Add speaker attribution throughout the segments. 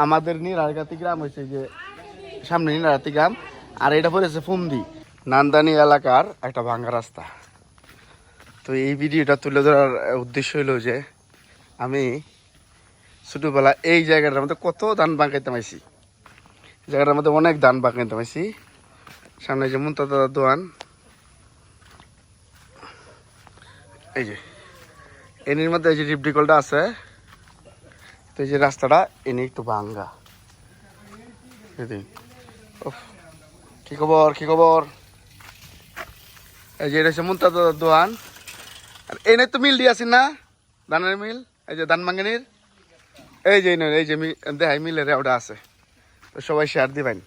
Speaker 1: আমাদের নীরারগাতি গ্রাম হয়েছে যে সামনে নীরারগাতি গ্রাম, আর এটা পড়েছে ফুমদি নান্দানি এলাকার একটা ভাঙ্গা রাস্তা। তো এই ভিডিওটা তুলে ধরার উদ্দেশ্য হলো যে আমি ছোটোবেলা এই জায়গাটার মধ্যে কত ধান বাঁকাইতে পাইছি, জায়গাটার মধ্যে অনেক ধান বাঁকাইতে পাইছি। সামনে যে মুন্তাদার দোয়ান, এই যে এনির মধ্যে এই যে ডিপডিকলটা আছে, তো এই যে রাস্তাটা এনে একটু ভাঙ্গা। কি খবর কি খবর? এই যে এটা হচ্ছে মুন্তাদার দোয়ান, আর এনে তো মিল দিয়ে আছেন না, ধানের মিল, এই যে ধান ভাঙ্গানির এই যে এই যে দেখাই মিলের ওটা আছে, তো সবাই শেয়ার দিবেন।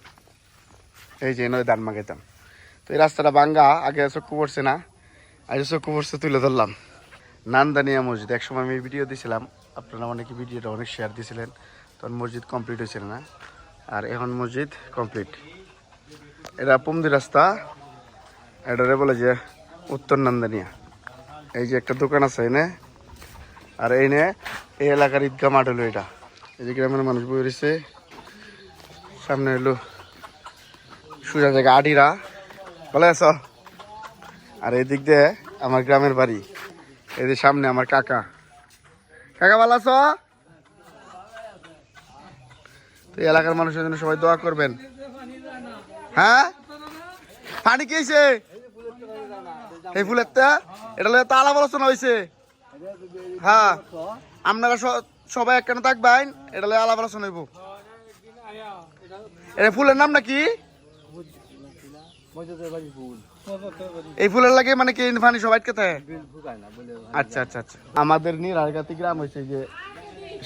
Speaker 1: এই যে নয় ধান মাগাইতাম। তো এই রাস্তাটা ভাঙ্গা, আগে চক্ষু পড়ছে না, আজ চক্ষু পড়ছে তুলে ধরলাম। নান্দানিয়া মসজিদ, একসময় আমি ভিডিও দিয়েছিলাম, আপনারা অনেকে ভিডিওটা অনেক শেয়ার দিয়েছিলেন, তখন মসজিদ কমপ্লিট হয়েছিল না, আর এখন মসজিদ কমপ্লিট। এটা পুমদি রাস্তা, এটারে বলে যে উত্তর নান্দানিয়া। এই যে একটা দোকান আছে এনে, আর এনে এই এলাকার ঈদগাহ মাঠ হলো এটা। এই যে গ্রামের মানুষ বই রয়েছে, সামনে হলো সোজা জায়গা আডিরা, ভালো আছো? আর এই দিক দিয়ে আমার গ্রামের বাড়ি, এই যে সামনে আমার কাকা। কাকা ভালো আছো? তো এই এলাকার মানুষের জন্য সবাই দোয়া করবেন। হ্যাঁ, পানি কি হয়েছে এই ফুলের? এটা তো আলাপ আলোচনা হয়েছে। হ্যাঁ, আপনারা সবাই একখানে থাকবেন, এটা আলাপ আলোচনা হইব। এটা ফুলের নাম নাকি? এই ফুলের লাগে মানে কি পানি সবাই খেতে? আচ্ছা আচ্ছা আচ্ছা। আমাদের নীরারগাতি গ্রাম হয়েছে যে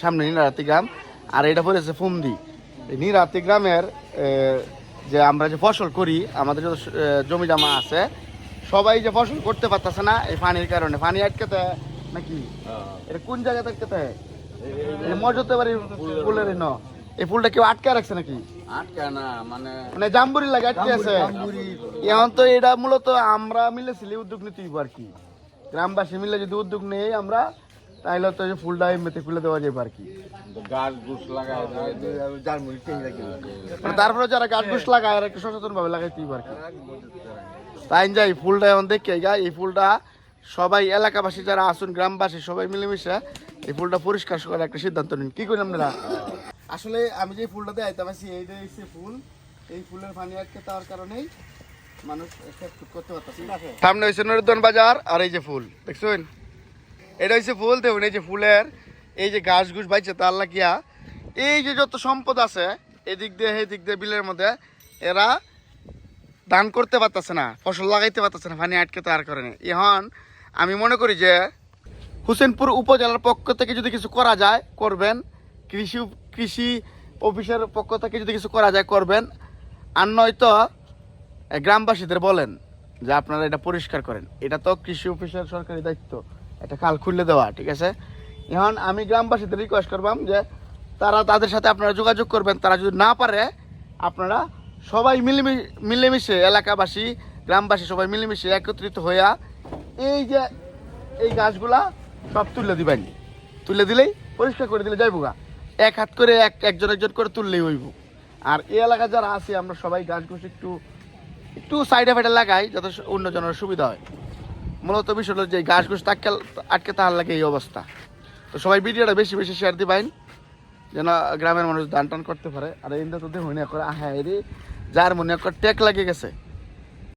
Speaker 1: সামনে নীরারগাতি গ্রাম, আর এটা পড়েছে ফুমদি। এই নীরারগাতি গ্রামের যে আমরা যে ফসল করি, আমাদের যত জমি জমা আছে, সবাই যে ফসল করতে পারতেছে না এই পানির কারণে। পানি আটকাতে নাকি? এটা কোন জায়গাতে আটকাতে? মজতে পারি ফুলের ন, এই ফুলটা কেউ আটকে রাখছে নাকি? মানে জাম্বুরি লাগে আটকে আছে এখন। তো এটা মূলত আমরা মিলেছিলি উদ্যোগ নিতে আর কি, গ্রামবাসী মিলে যদি উদ্যোগ নেই আমরা, তাহলে তো ফুলটা এমনিতে খুলে দেওয়া যাবে আর কি। তারপরে যারা গাছ গুছ লাগায় আর একটু সচেতন ভাবে লাগাইতে আর কি। তাই যাই ফুলটা এখন দেখে এই ফুলটা সবাই এলাকাবাসী যারা আসুন, গ্রামবাসী সবাই মিলেমিশে এই ফুলটা পরিষ্কার করার একটা সিদ্ধান্ত নিন। কি করেন আপনারা? আসলে আমি যে ফুলটা দেখাইতে পারছি, এইটা হচ্ছে ফুল। এই ফুলের পানি আটকে তার কারণেই মানুষ করতে পারতেছে। সামনে হয়েছে নরদন বাজার, আর এই যে ফুল দেখছেন, এটা হচ্ছে ফুল। দেখুন এই যে ফুলের এই যে গাছ গুছ বাইছে তার লাগিয়া এই যে যত সম্পদ আছে এদিক দিয়ে দিক দিয়ে বিলের মধ্যে, এরা ধান করতে পারতেছে না, ফসল লাগাইতে পারতেছে না, পানি আটকে তার কারণে। এখন আমি মনে করি যে হোসেনপুর উপজেলার পক্ষ থেকে যদি কিছু করা যায় করবেন, কৃষি অফিসের পক্ষ থেকে যদি কিছু করা যায় করবেন, আর নয়তো গ্রামবাসীদের বলেন যে আপনারা এটা পরিষ্কার করেন। এটা তো কৃষি অফিসের সরকারি দায়িত্ব, একটা খাল খুলে দেওয়া, ঠিক আছে? এখন আমি গ্রামবাসীদের রিকোয়েস্ট করবাম যে তারা তাদের সাথে আপনারা যোগাযোগ করবেন। তারা যদি না পারে, আপনারা সবাই মিলেমিশে এলাকাবাসী গ্রামবাসী সবাই মিলেমিশে একত্রিত হইয়া এই যে এই গাছগুলা সব তুলে দিবেন। তুলে দিলেই পরিষ্কার করে দিলে যাইব গা, এক হাত করে একজন একজন করে তুললেই হইব। আর এই এলাকা যারা আছে আমরা সবাই গাছগুলো একটু সাইডে ফাইডে লাগাই, যাতে অন্যজনের সুবিধা হয়। মূলত বিষয় হলো যে গাছ গুছ আটকে তাহার লাগে এই অবস্থা। তো সবাই ভিডিওটা বেশি বেশি শেয়ার দিবেন, যেন গ্রামের মানুষ ধান টান করতে পারে। আর এই তো দেখুন করে হ্যাঁ, যার মনে টেক লাগে গেছে